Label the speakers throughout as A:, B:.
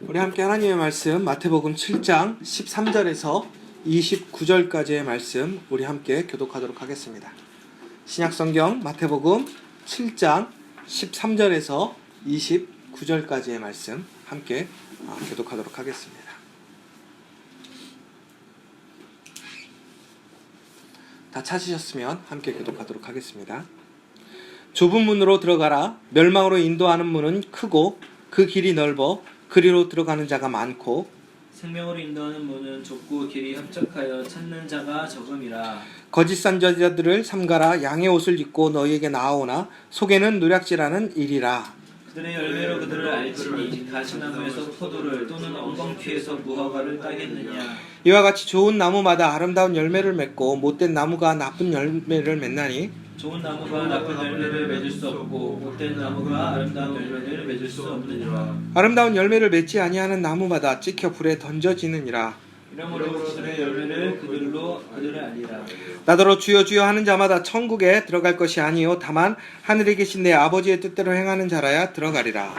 A: 우리 함께 하나님의 말씀 마태복음 7장 13절에서 29절까지의 말씀 우리 함께 교독하도록 하겠습니다. 신약성경 마태복음 7장 13절에서 29절까지의 말씀 함께 교독하도록 하겠습니다. 다 찾으셨으면 함께 교독하도록 하겠습니다. 좁은 문으로 들어가라. 멸망으로 인도하는 문은 크고 그 길이 넓어 그리로 들어가는 자가 많고
B: 생명으로 인도하는 문은 좁고 길이 협착하여 찾는 자가 적음이라.
A: 거짓 선지자들을 삼가라. 양의 옷을 입고 너희에게 나아오나 속에는 노략질하는 일이라.
B: 그들의 열매로 그들을 알지니 가시나무에서 포도를 또는 엉겅퀴에서 무화과를 따겠느냐.
A: 이와 같이 좋은 나무마다 아름다운 열매를 맺고 못된 나무가 나쁜 열매를 맺나니
B: 좋은 나무가 나쁜 열매를 맺을 수 없고 못된 나무가 아름다운 열매를 맺을 수 없느니라.
A: 아름다운 열매를 맺지 아니하는 나무마다 찍혀 불에 던져지느니라.
B: 이러므로 그들의 열매를 그들을 알리라.
A: 나더러 주여 주여 하는 자마다 천국에 들어갈 것이 아니요 다만 하늘에 계신 내 아버지의 뜻대로 행하는 자라야 들어가리라.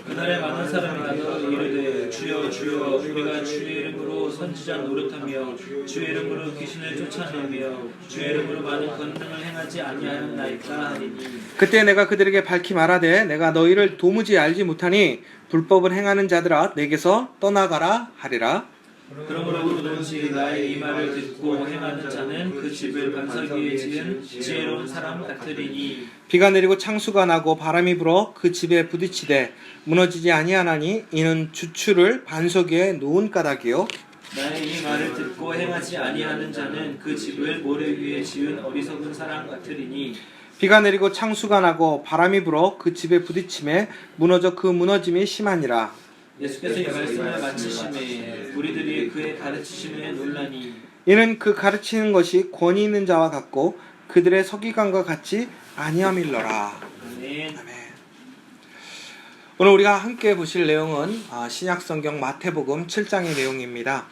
B: 그날에 많은 사람이 나더러 이르되 주여 주여 우리가 주의 이름으로 선지자 노릇하며 주의 이름으로 귀신을 쫓아내며 주의 이름으로 많은 권능을 행하지 아니하였나이까 하리니.
A: 그때 내가 그들에게 밝히 말하되 내가 너희를 도무지 알지 못하니 불법을 행하는 자들아 내게서 떠나가라 하리라.
B: 그러므로 누구든지 나의 이 말을 듣고 행하는 자는 그 집을 반석위에 지은 지혜로운 사람 같으리니.
A: 비가 내리고 창수가 나고 바람이 불어 그 집에 부딪히되 무너지지 아니하나니 이는 주추를 반석 위에 놓은 까닭이요
B: 나의 이 말을 듣고 행하지 아니하는 자는 그 집을 모래 위에 지은 어리석은 사람 같으리니.
A: 비가 내리고 창수가 나고 바람이 불어 그 집에 부딪힘에 무너져 그 무너짐이 심하니라.
B: 예수께서 이 말씀을 마치심에 우리들이 그의 가르치심에 놀라니.
A: 이는 그 가르치는 것이 권위 있는 자와 같고 그들의 서기관과 같이 아니함일러라.
B: 아멘.
A: 아멘. 오늘 우리가 함께 보실 내용은 신약성경 마태복음 7장의 내용입니다.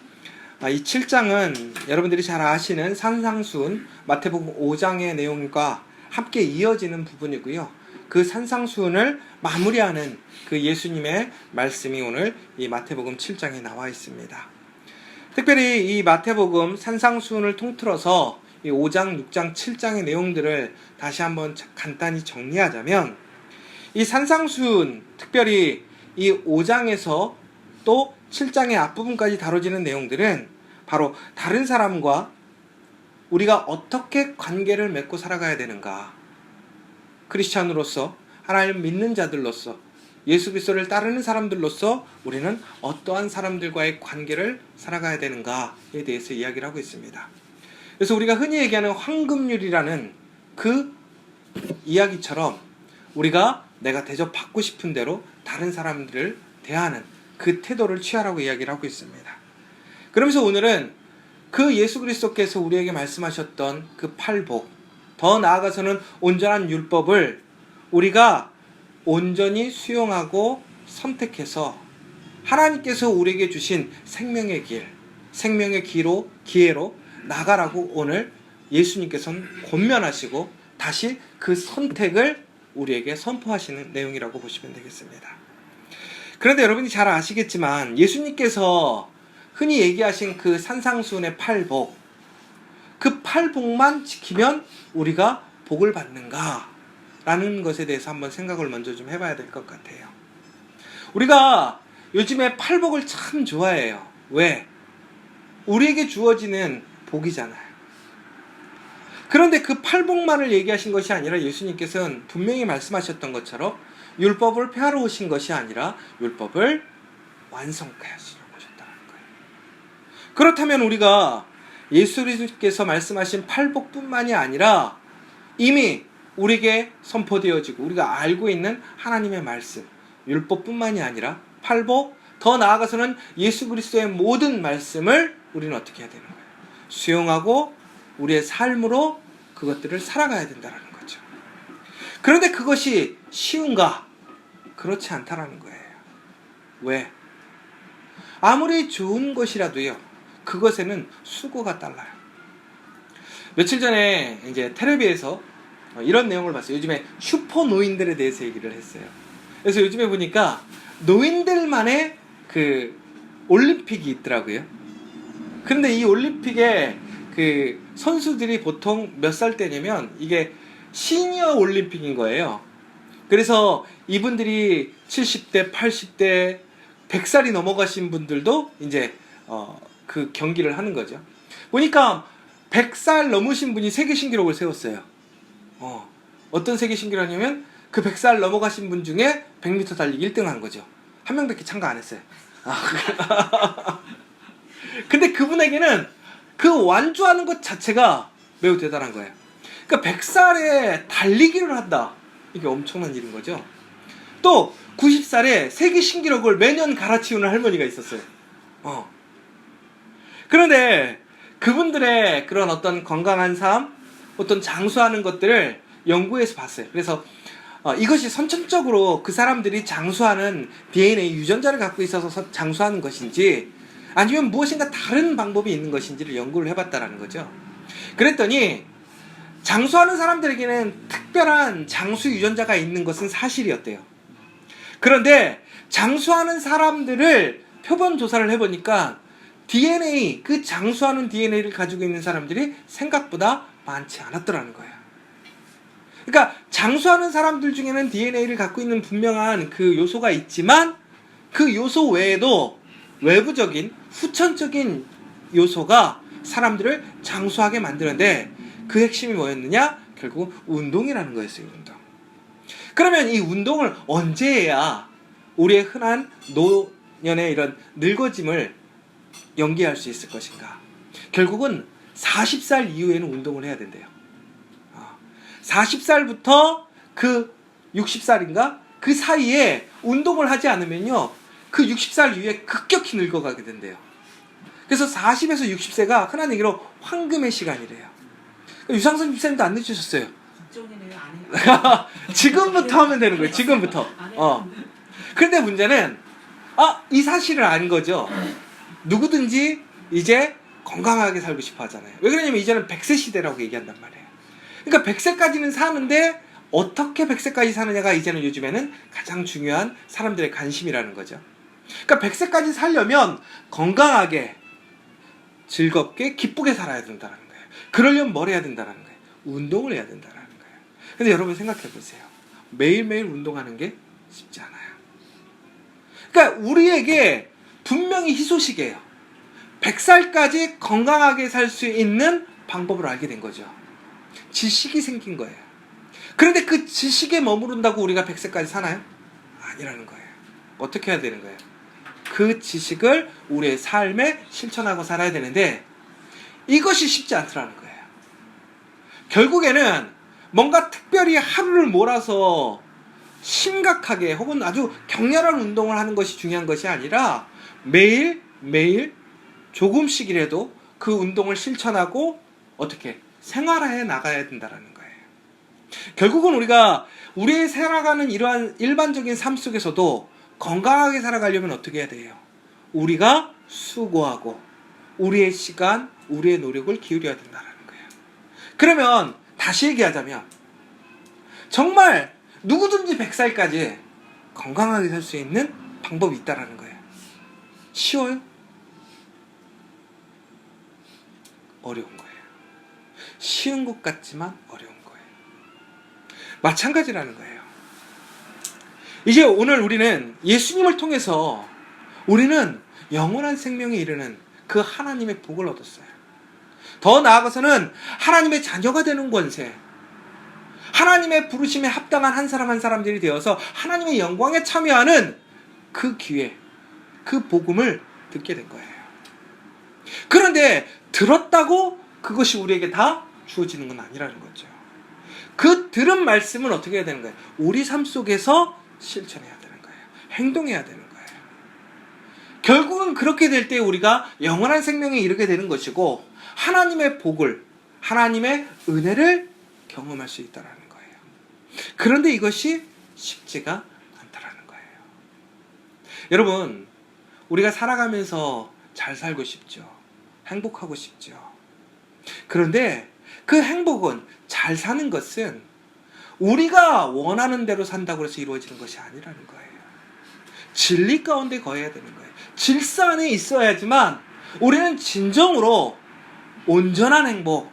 A: 이 7장은 여러분들이 잘 아시는 산상수훈 마태복음 5장의 내용과 함께 이어지는 부분이고요. 그 산상수훈을 마무리하는 그 예수님의 말씀이 오늘 이 마태복음 7장에 나와 있습니다. 특별히 이 마태복음 산상수훈을 통틀어서 이 5장, 6장, 7장의 내용들을 다시 한번 간단히 정리하자면 이 산상수훈, 특별히 이 5장에서 또 7장의 앞부분까지 다뤄지는 내용들은 바로 다른 사람과 우리가 어떻게 관계를 맺고 살아가야 되는가, 크리스찬으로서 하나님을 믿는 자들로서 예수 그리스도를 따르는 사람들로서 우리는 어떠한 사람들과의 관계를 살아가야 되는가에 대해서 이야기를 하고 있습니다. 그래서 우리가 흔히 얘기하는 황금률이라는 그 이야기처럼 우리가 내가 대접받고 싶은 대로 다른 사람들을 대하는 그 태도를 취하라고 이야기를 하고 있습니다. 그러면서 오늘은 그 예수 그리스도께서 우리에게 말씀하셨던 그 팔복, 더 나아가서는 온전한 율법을 우리가 온전히 수용하고 선택해서 하나님께서 우리에게 주신 생명의 길, 생명의 기회로 나가라고 오늘 예수님께서는 권면하시고 다시 그 선택을 우리에게 선포하시는 내용이라고 보시면 되겠습니다. 그런데 여러분이 잘 아시겠지만 예수님께서 흔히 얘기하신 그 산상수훈의 팔복, 그 팔복만 지키면 우리가 복을 받는가? 라는 것에 대해서 한번 생각을 먼저 좀 해봐야 될 것 같아요. 우리가 요즘에 팔복을 참 좋아해요. 왜? 우리에게 주어지는 복이잖아요. 그런데 그 팔복만을 얘기하신 것이 아니라 예수님께서는 분명히 말씀하셨던 것처럼 율법을 폐하러 오신 것이 아니라 율법을 완성케 하시려고 오셨다는 거예요. 그렇다면 우리가 예수님께서 말씀하신 팔복뿐만이 아니라 이미 우리에게 선포되어지고 우리가 알고 있는 하나님의 말씀, 율법뿐만이 아니라 팔복, 더 나아가서는 예수 그리스도의 모든 말씀을 우리는 어떻게 해야 되는 거예요? 수용하고 우리의 삶으로 그것들을 살아가야 된다는 거죠. 그런데 그것이 쉬운가? 그렇지 않다라는 거예요. 왜? 아무리 좋은 것이라도요, 그것에는 수고가 달라요. 며칠 전에 이제 텔레비에서 이런 내용을 봤어요. 요즘에 슈퍼 노인들에 대해서 얘기를 했어요. 그래서 요즘에 보니까 노인들만의 그 올림픽이 있더라고요. 근데 이 올림픽에 그 선수들이 보통 몇 살 때냐면 이게 시니어 올림픽인 거예요. 그래서 이분들이 70대, 80대, 100살이 넘어가신 분들도 이제 그 경기를 하는 거죠. 보니까 100살 넘으신 분이 세계 신기록을 세웠어요. 어떤 세계 신기록이냐면 그 100살 넘어가신 분 중에 100m 달리기 1등 한 거죠. 한 명밖에 참가 안 했어요. 근데 그분에게는 그 완주하는 것 자체가 매우 대단한 거예요. 그러니까 100살에 달리기를 한다. 이게 엄청난 일인 거죠. 또 90살에 세계 신기록을 매년 갈아치우는 할머니가 있었어요. 그런데 그분들의 그런 어떤 건강한 삶, 어떤 장수하는 것들을 연구해서 봤어요. 그래서 이것이 선천적으로 그 사람들이 장수하는 DNA 유전자를 갖고 있어서 장수하는 것인지 아니면 무엇인가 다른 방법이 있는 것인지를 연구를 해봤다라는 거죠. 그랬더니 장수하는 사람들에게는 특별한 장수 유전자가 있는 것은 사실이었대요. 그런데 장수하는 사람들을 표본 조사를 해보니까 DNA, 그 장수하는 DNA를 가지고 있는 사람들이 생각보다 많지 않았더라는 거예요. 그러니까 장수하는 사람들 중에는 DNA를 갖고 있는 분명한 그 요소가 있지만 그 요소 외에도 외부적인 후천적인 요소가 사람들을 장수하게 만드는데 그 핵심이 뭐였느냐? 결국 운동이라는 거였어요. 운동. 그러면 이 운동을 언제 해야 우리의 흔한 노년의 이런 늙어짐을 연기할 수 있을 것인가? 결국은 40살 이후에는 운동을 해야 된대요. 40살부터 그 60살인가? 그 사이에 운동을 하지 않으면요, 그 60살 이후에 급격히 늙어가게 된대요. 그래서 40에서 60세가 흔한 얘기로 황금의 시간이래요. 유상선 집사님도 안 늦으셨어요.
C: 걱정이네요. 안 해요.
A: 지금부터 하면 되는 거예요. 지금부터. 그런데 문제는 이 사실을 안 거죠. 누구든지 이제 건강하게 살고 싶어 하잖아요. 왜 그러냐면 이제는 100세 시대라고 얘기한단 말이에요. 그러니까 100세까지는 사는데 어떻게 100세까지 사느냐가 이제는 요즘에는 가장 중요한 사람들의 관심이라는 거죠. 그러니까 100세까지 살려면 건강하게 즐겁게 기쁘게 살아야 된다는 거예요. 그러려면 뭘 해야 된다는 거예요? 운동을 해야 된다는 거예요. 근데 여러분 생각해 보세요. 매일매일 운동하는 게 쉽지 않아요. 그러니까 우리에게 분명히 희소식이에요. 100살까지 건강하게 살 수 있는 방법을 알게 된 거죠. 지식이 생긴 거예요. 그런데 그 지식에 머무른다고 우리가 100세까지 사나요? 아니라는 거예요. 어떻게 해야 되는 거예요? 그 지식을 우리의 삶에 실천하고 살아야 되는데 이것이 쉽지 않더라는 거예요. 결국에는 뭔가 특별히 하루를 몰아서 심각하게 혹은 아주 격렬한 운동을 하는 것이 중요한 것이 아니라 매일 조금씩이라도 그 운동을 실천하고 어떻게 생활해 나가야 된다는 거예요. 결국은 우리가 우리의 살아가는 이러한 일반적인 삶 속에서도 건강하게 살아가려면 어떻게 해야 돼요? 우리가 수고하고 우리의 시간, 우리의 노력을 기울여야 된다는 거예요. 그러면 다시 얘기하자면 정말 누구든지 100살까지 건강하게 살 수 있는 방법이 있다는 거예요. 쉬워요? 어려운 거예요. 쉬운 것 같지만 어려운 거예요. 마찬가지라는 거예요. 이제 오늘 우리는 예수님을 통해서 우리는 영원한 생명에 이르는 그 하나님의 복을 얻었어요. 더 나아가서는 하나님의 자녀가 되는 권세, 하나님의 부르심에 합당한 한 사람 한 사람들이 되어서 하나님의 영광에 참여하는 그 기회, 그 복음을 듣게 된 거예요. 그런데 들었다고 그것이 우리에게 다 주어지는 건 아니라는 거죠. 그 들은 말씀은 어떻게 해야 되는 거예요? 우리 삶 속에서 실천해야 되는 거예요. 행동해야 되는 거예요. 결국은 그렇게 될 때 우리가 영원한 생명에 이르게 되는 것이고 하나님의 복을, 하나님의 은혜를 경험할 수 있다는 거예요. 그런데 이것이 쉽지가 않다는 거예요. 여러분, 우리가 살아가면서 잘 살고 싶죠. 행복하고 싶죠. 그런데 그 행복은, 잘 사는 것은 우리가 원하는 대로 산다고 해서 이루어지는 것이 아니라는 거예요. 진리 가운데 거해야 되는 거예요. 질서 안에 있어야지만 우리는 진정으로 온전한 행복,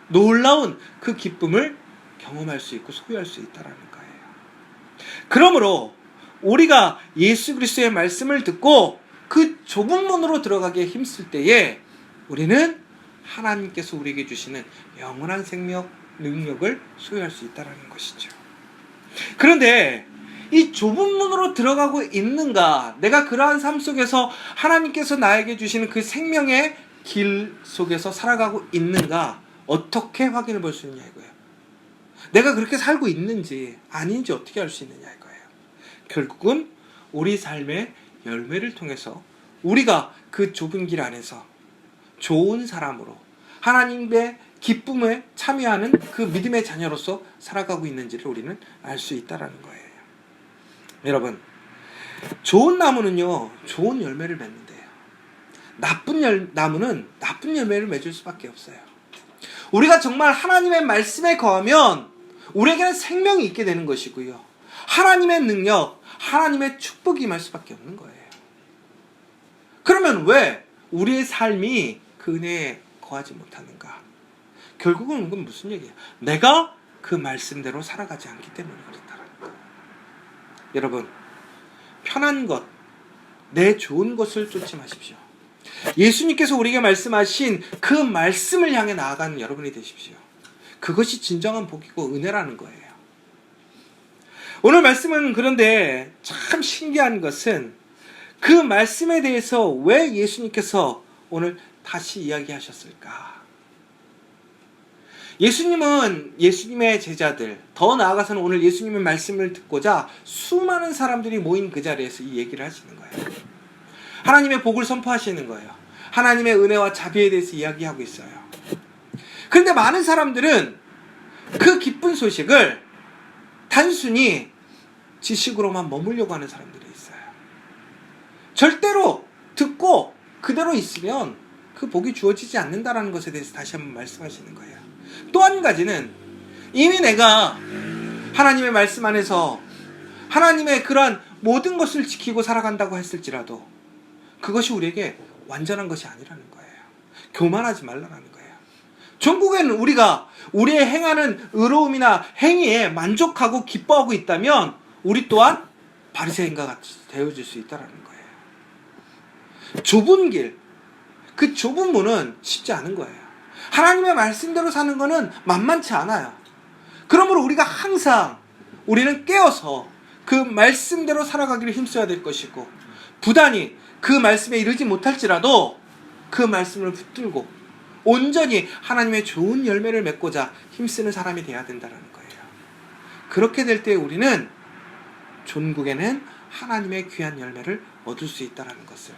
A: 놀라운 그 기쁨을 경험할 수 있고 소유할 수 있다는 거예요. 그러므로 우리가 예수 그리스도의 말씀을 듣고 그 좁은 문으로 들어가기에 힘쓸 때에 우리는 하나님께서 우리에게 주시는 영원한 생명, 능력을 소유할 수 있다는 것이죠. 그런데 이 좁은 문으로 들어가고 있는가, 내가 그러한 삶 속에서 하나님께서 나에게 주시는 그 생명의 길 속에서 살아가고 있는가, 어떻게 확인해 볼 수 있느냐 이거예요. 내가 그렇게 살고 있는지 아닌지 어떻게 알 수 있느냐 이거예요. 결국은 우리 삶의 열매를 통해서 우리가 그 좁은 길 안에서 좋은 사람으로 하나님의 기쁨에 참여하는 그 믿음의 자녀로서 살아가고 있는지를 우리는 알 수 있다는 거예요. 여러분, 좋은 나무는요, 좋은 열매를 맺는데요. 나쁜 나무는 나쁜 열매를 맺을 수밖에 없어요. 우리가 정말 하나님의 말씀에 거하면 우리에게는 생명이 있게 되는 것이고요. 하나님의 능력, 하나님의 축복이 임할 수밖에 없는 거예요. 그러면 왜 우리의 삶이 그 은혜에 거하지 못하는가? 결국은 그건 무슨 얘기예요? 내가 그 말씀대로 살아가지 않기 때문에 그렇다는 거예요. 여러분, 편한 것, 내 좋은 것을 쫓지 마십시오. 예수님께서 우리에게 말씀하신 그 말씀을 향해 나아가는 여러분이 되십시오. 그것이 진정한 복이고 은혜라는 거예요. 오늘 말씀은 그런데 참 신기한 것은 그 말씀에 대해서 왜 예수님께서 오늘 다시 이야기하셨을까? 예수님은 예수님의 제자들, 더 나아가서는 오늘 예수님의 말씀을 듣고자 수많은 사람들이 모인 그 자리에서 이 얘기를 하시는 거예요. 하나님의 복을 선포하시는 거예요. 하나님의 은혜와 자비에 대해서 이야기하고 있어요. 그런데 많은 사람들은 그 기쁜 소식을 단순히 지식으로만 머물려고 하는 사람들이 있어요. 절대로 듣고 그대로 있으면 그 복이 주어지지 않는다는 것에 대해서 다시 한번 말씀하시는 거예요. 또 한 가지는 이미 내가 하나님의 말씀 안에서 하나님의 그러한 모든 것을 지키고 살아간다고 했을지라도 그것이 우리에게 완전한 것이 아니라는 거예요. 교만하지 말라는 거예요. 종국에는 우리가 우리의 행하는 의로움이나 행위에 만족하고 기뻐하고 있다면 우리 또한 바리새인과 같이 되어질 수 있다는 거예요. 좁은 길, 그 좁은 문은 쉽지 않은 거예요. 하나님의 말씀대로 사는 거는 만만치 않아요. 그러므로 우리가 항상 우리는 깨어서 그 말씀대로 살아가기를 힘써야 될 것이고, 부단히 그 말씀에 이르지 못할지라도 그 말씀을 붙들고 온전히 하나님의 좋은 열매를 맺고자 힘쓰는 사람이 되어야 된다는 거예요. 그렇게 될 때 우리는 존국에는 하나님의 귀한 열매를 얻을 수 있다는 것을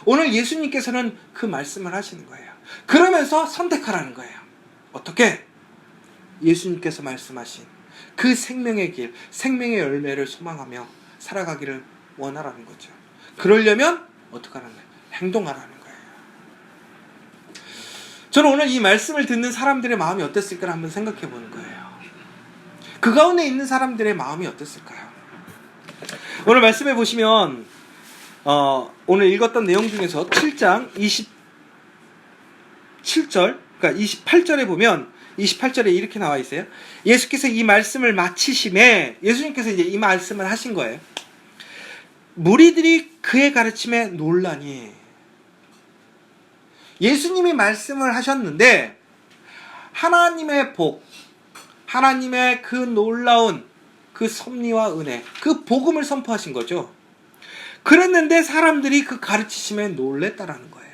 A: 오늘 예수님께서는 그 말씀을 하시는 거예요. 그러면서 선택하라는 거예요. 어떻게? 예수님께서 말씀하신 그 생명의 길, 생명의 열매를 소망하며 살아가기를 원하라는 거죠. 그러려면 어떻게 하라는 거예요? 행동하라는 거예요. 저는 오늘 이 말씀을 듣는 사람들의 마음이 어땠을까 한번 생각해 보는 거예요. 그 가운데 있는 사람들의 마음이 어땠을까요? 오늘 말씀해 보시면 오늘 읽었던 내용 중에서 7장 27절, 그러니까 28절에 보면 28절에 이렇게 나와 있어요. 예수께서 이 말씀을 마치심에 예수님께서 이제 이 말씀을 하신 거예요. 무리들이 그의 가르침에 놀라니. 예수님이 말씀을 하셨는데 하나님의 복, 하나님의 그 놀라운 그 섭리와 은혜, 그 복음을 선포하신 거죠. 그랬는데 사람들이 그 가르치심에 놀랬다라는 거예요.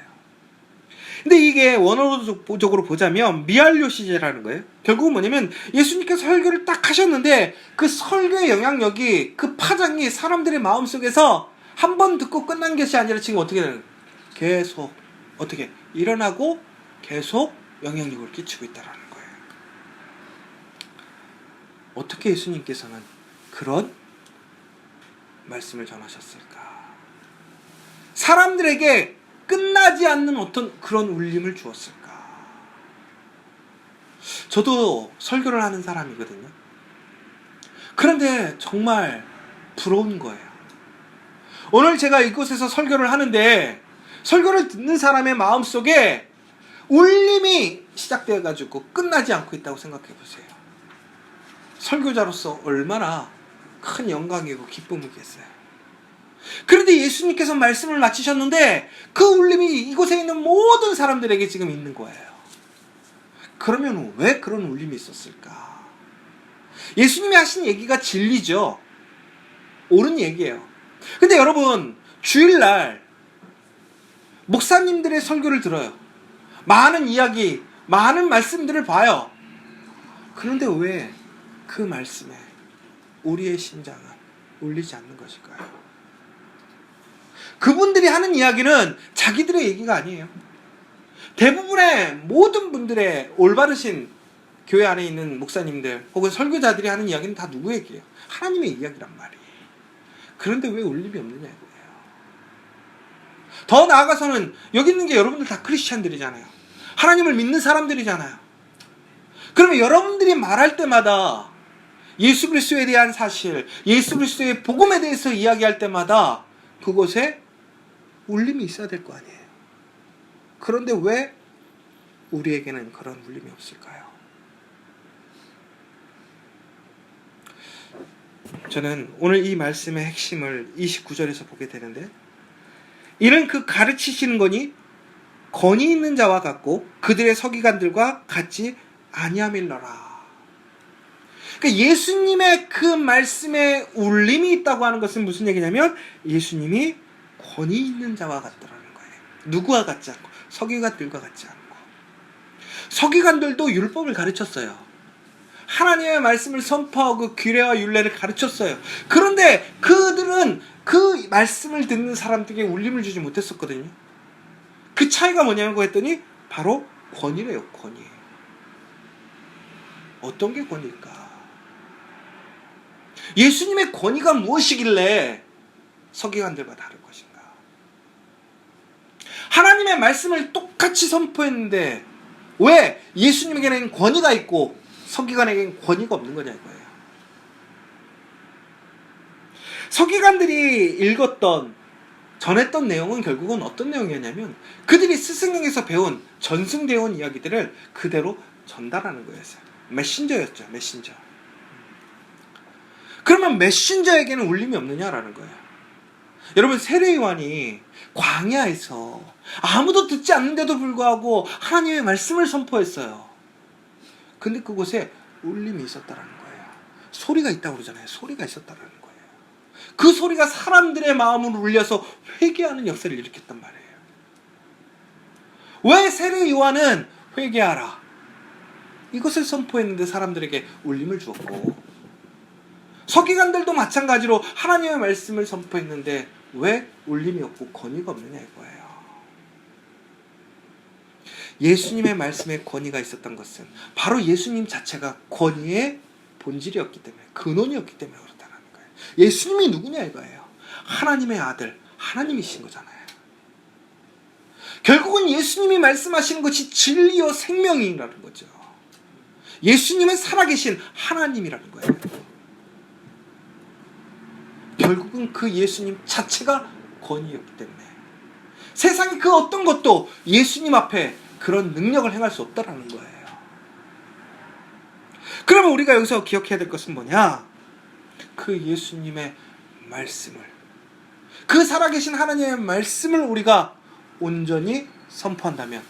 A: 근데 이게 원어적으로 보자면 미알료시제라는 거예요. 결국은 뭐냐면 예수님께서 설교를 딱 하셨는데 그 설교의 영향력이, 그 파장이 사람들의 마음속에서 한 번 듣고 끝난 것이 아니라 지금 어떻게 되는 거예요? 계속 어떻게 일어나고 계속 영향력을 끼치고 있다는 거예요. 어떻게 예수님께서는 그런 말씀을 전하셨을까? 사람들에게 끝나지 않는 어떤 그런 울림을 주었을까? 저도 설교를 하는 사람이거든요. 그런데 정말 부러운 거예요. 오늘 제가 이곳에서 설교를 하는데 설교를 듣는 사람의 마음속에 울림이 시작되어가지고 끝나지 않고 있다고 생각해 보세요. 설교자로서 얼마나 큰 영광이고 기쁨이겠어요. 그런데 예수님께서 말씀을 마치셨는데 그 울림이 이곳에 있는 모든 사람들에게 지금 있는 거예요. 그러면 왜 그런 울림이 있었을까? 예수님이 하신 얘기가 진리죠. 옳은 얘기예요. 근데 여러분, 주일날 목사님들의 설교를 들어요. 많은 이야기, 많은 말씀들을 봐요. 그런데 왜 그 말씀에 우리의 심장은 울리지 않는 것일까요? 그분들이 하는 이야기는 자기들의 얘기가 아니에요. 대부분의 모든 분들의 올바르신 교회 안에 있는 목사님들 혹은 설교자들이 하는 이야기는 다 누구 얘기예요? 하나님의 이야기란 말이에요. 그런데 왜 울림이 없느냐 이거예요. 더 나아가서는 여기 있는 게 여러분들 다 크리스찬들이잖아요. 하나님을 믿는 사람들이잖아요. 그러면 여러분들이 말할 때마다 예수 그리스도에 대한 사실, 예수 그리스도의 복음에 대해서 이야기할 때마다 그곳에 울림이 있어야 될 거 아니에요. 그런데 왜 우리에게는 그런 울림이 없을까요? 저는 오늘 이 말씀의 핵심을 29절에서 보게 되는데, 이는 그 가르치시는 거니 권위 있는 자와 같고 그들의 서기관들과 같지 아니함일러라. 그러니까 예수님의 그 말씀에 울림이 있다고 하는 것은 무슨 얘기냐면 예수님이 권위 있는 자와 같더라는 거예요. 누구와 같지 않고 서기관들과 같지 않고. 서기관들도 율법을 가르쳤어요. 하나님의 말씀을 선포하고 규례와 율례를 가르쳤어요. 그런데 그들은 그 말씀을 듣는 사람들에게 울림을 주지 못했었거든요. 그 차이가 뭐냐고 했더니 바로 권위래요. 권위. 어떤 게 권위일까? 예수님의 권위가 무엇이길래 서기관들과 다를 것인가? 하나님의 말씀을 똑같이 선포했는데 왜 예수님에게는 권위가 있고 서기관에게는 권위가 없는 거냐 이거예요. 서기관들이 읽었던, 전했던 내용은 결국은 어떤 내용이었냐면 그들이 스승에게서 배운, 전승되어 온 이야기들을 그대로 전달하는 거였어요. 메신저였죠. 메신저. 그러면 메신저에게는 울림이 없느냐라는 거예요. 여러분, 세례요한이 광야에서 아무도 듣지 않는데도 불구하고 하나님의 말씀을 선포했어요. 근데 그곳에 울림이 있었다라는 거예요. 소리가 있다고 그러잖아요. 소리가 있었다라는 거예요. 그 소리가 사람들의 마음을 울려서 회개하는 역사를 일으켰단 말이에요. 왜 세례요한은 회개하라 이것을 선포했는데 사람들에게 울림을 주었고, 서기관들도 마찬가지로 하나님의 말씀을 선포했는데 왜 울림이 없고 권위가 없느냐 이거예요. 예수님의 말씀에 권위가 있었던 것은 바로 예수님 자체가 권위의 본질이었기 때문에, 근원이었기 때문에 그렇다는 거예요. 예수님이 누구냐 이거예요. 하나님의 아들, 하나님이신 거잖아요. 결국은 예수님이 말씀하시는 것이 진리요 생명이라는 거죠. 예수님은 살아계신 하나님이라는 거예요. 결국은 그 예수님 자체가 권위였기 때문에 세상의 그 어떤 것도 예수님 앞에 그런 능력을 행할 수 없다라는 거예요. 그러면 우리가 여기서 기억해야 될 것은 뭐냐? 그 예수님의 말씀을, 그 살아계신 하나님의 말씀을 우리가 온전히 선포한다면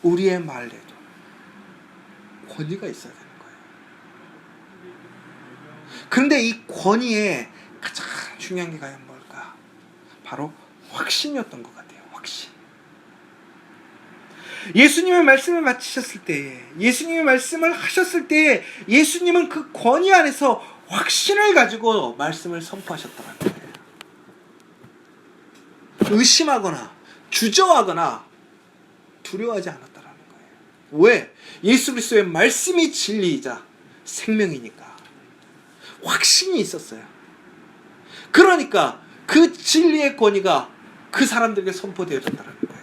A: 우리의 말에도 권위가 있어야 되는 거예요. 그런데 이 권위에 가장 중요한 게 과연 뭘까? 바로 확신이었던 것 같아요. 확신. 예수님의 말씀을 마치셨을 때에, 예수님의 말씀을 하셨을 때에 예수님은 그 권위 안에서 확신을 가지고 말씀을 선포하셨다는 거예요. 의심하거나 주저하거나 두려워하지 않았다는 거예요. 왜? 예수 그리스도의 말씀이 진리이자 생명이니까 확신이 있었어요. 그러니까 그 진리의 권위가 그 사람들에게 선포되어졌다는 거예요.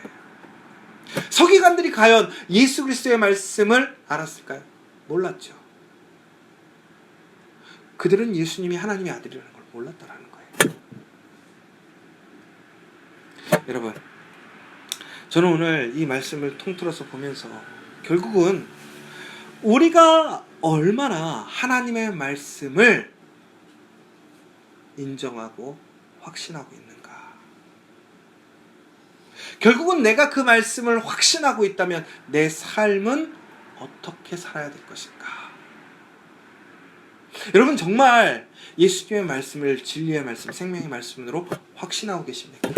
A: 서기관들이 과연 예수 그리스도의 말씀을 알았을까요? 몰랐죠. 그들은 예수님이 하나님의 아들이라는 걸 몰랐다는 거예요. 여러분, 저는 오늘 이 말씀을 통틀어서 보면서 결국은 우리가 얼마나 하나님의 말씀을 인정하고 확신하고 있는가. 결국은 내가 그 말씀을 확신하고 있다면 내 삶은 어떻게 살아야 될 것인가. 여러분, 정말 예수님의 말씀을 진리의 말씀, 생명의 말씀으로 확신하고 계십니까?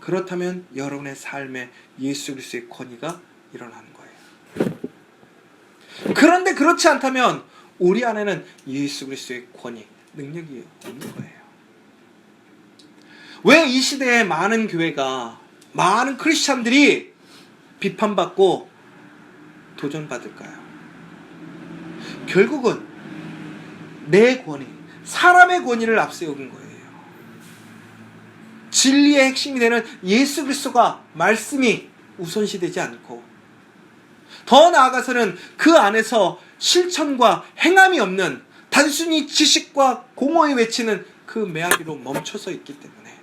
A: 그렇다면 여러분의 삶에 예수 그리스도의 권위가 일어나는 거예요. 그런데 그렇지 않다면 우리 안에는 예수 그리스도의 권위, 능력이 없는 거예요. 왜 이 시대에 많은 교회가, 많은 크리스찬들이 비판받고 도전받을까요? 결국은 내 권위, 사람의 권위를 앞세우는 거예요. 진리의 핵심이 되는 예수 그리스도가 말씀이 우선시되지 않고, 더 나아가서는 그 안에서 실천과 행함이 없는 단순히 지식과 공허에 외치는 그 매화기로 멈춰서 있기 때문에,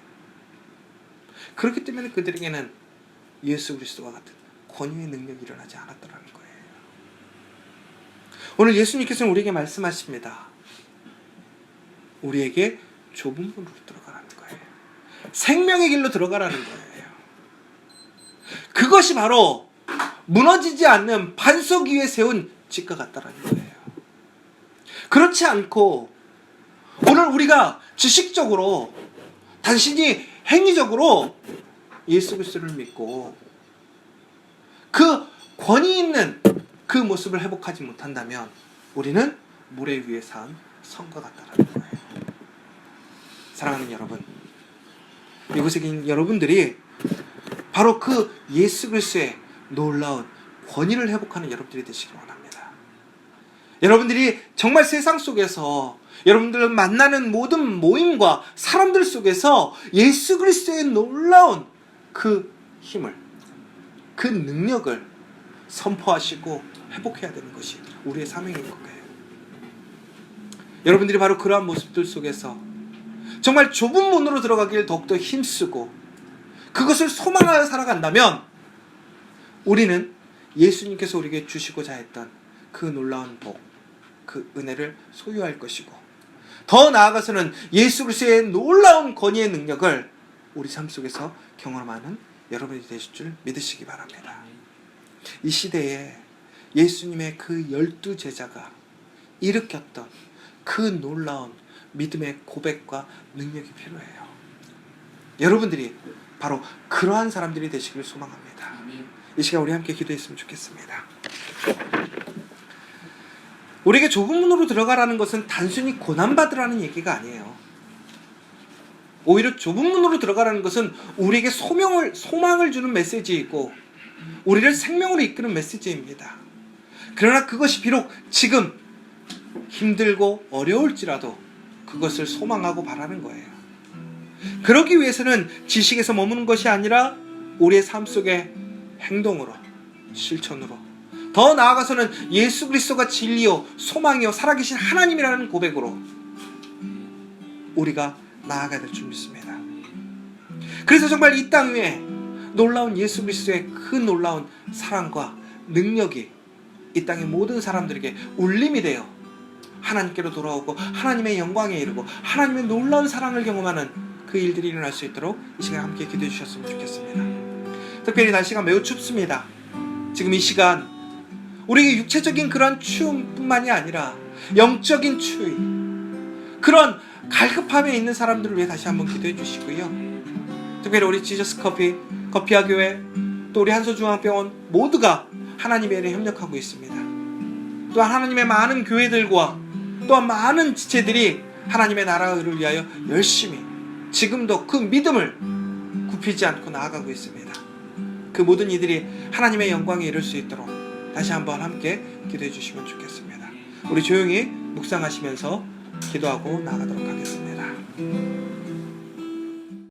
A: 그렇기 때문에 그들에게는 예수 그리스도와 같은 권위의 능력이 일어나지 않았더라는 거예요. 오늘 예수님께서는 우리에게 말씀하십니다. 우리에게 좁은 문으로 들어가라는 거예요. 생명의 길로 들어가라는 거예요. 그것이 바로 무너지지 않는 반석 위에 세운 집과 같다라는 거예요. 그렇지 않고 오늘 우리가 지식적으로, 단순히 행위적으로 예수 그리스도를 믿고 그 권위 있는 그 모습을 회복하지 못한다면 우리는 모래 위에 산 성과 같다라는 거예요. 사랑하는 여러분, 이곳에 계신 여러분들이 바로 그 예수 그리스도의 놀라운 권위를 회복하는 여러분들이 되시길 원합니다. 여러분들이 정말 세상 속에서 여러분들 만나는 모든 모임과 사람들 속에서 예수 그리스도의 놀라운 그 힘을, 그 능력을 선포하시고 회복해야 되는 것이 우리의 사명인 거예요. 여러분들이 바로 그러한 모습들 속에서 정말 좁은 문으로 들어가길 더욱더 힘쓰고 그것을 소망하여 살아간다면 우리는 예수님께서 우리에게 주시고자 했던 그 놀라운 복, 그 은혜를 소유할 것이고, 더 나아가서는 예수 그리스도의 놀라운 권위의 능력을 우리 삶 속에서 경험하는 여러분이 되실 줄 믿으시기 바랍니다. 이 시대에 예수님의 그 12 제자가 일으켰던 그 놀라운 믿음의 고백과 능력이 필요해요. 여러분들이 바로 그러한 사람들이 되시길 소망합니다. 이 시간 우리 함께 기도했으면 좋겠습니다. 우리에게 좁은 문으로 들어가라는 것은 단순히 고난받으라는 얘기가 아니에요. 오히려 좁은 문으로 들어가라는 것은 우리에게 소망을 주는 메시지이고 우리를 생명으로 이끄는 메시지입니다. 그러나 그것이 비록 지금 힘들고 어려울지라도 그것을 소망하고 바라는 거예요. 그러기 위해서는 지식에서 머무는 것이 아니라 우리의 삶 속에 행동으로, 실천으로, 더 나아가서는 예수 그리스도가 진리요 소망이요 살아계신 하나님이라는 고백으로 우리가 나아가야 될 줄 믿습니다. 그래서 정말 이 땅 위에 놀라운 예수 그리스도의 그 놀라운 사랑과 능력이 이 땅의 모든 사람들에게 울림이 되어 하나님께로 돌아오고 하나님의 영광에 이르고 하나님의 놀라운 사랑을 경험하는 그 일들이 일어날 수 있도록 이 시간 함께 기도해 주셨으면 좋겠습니다. 특별히 날씨가 매우 춥습니다. 지금 이 시간 우리에게 육체적인 그런 추움뿐만이 아니라 영적인 추위, 그런 갈급함에 있는 사람들을 위해 다시 한번 기도해 주시고요. 특별히 우리 지저스 커피아 교회, 또 우리 한소중앙병원 모두가 하나님의 일에 협력하고 있습니다. 또한 하나님의 많은 교회들과 또한 많은 지체들이 하나님의 나라의 의를 위하여 열심히 지금도 그 믿음을 굽히지 않고 나아가고 있습니다. 그 모든 이들이 하나님의 영광에 이를 수 있도록 다시 한번 함께 기도해 주시면 좋겠습니다. 우리 조용히 묵상하시면서 기도하고 나아가도록 하겠습니다.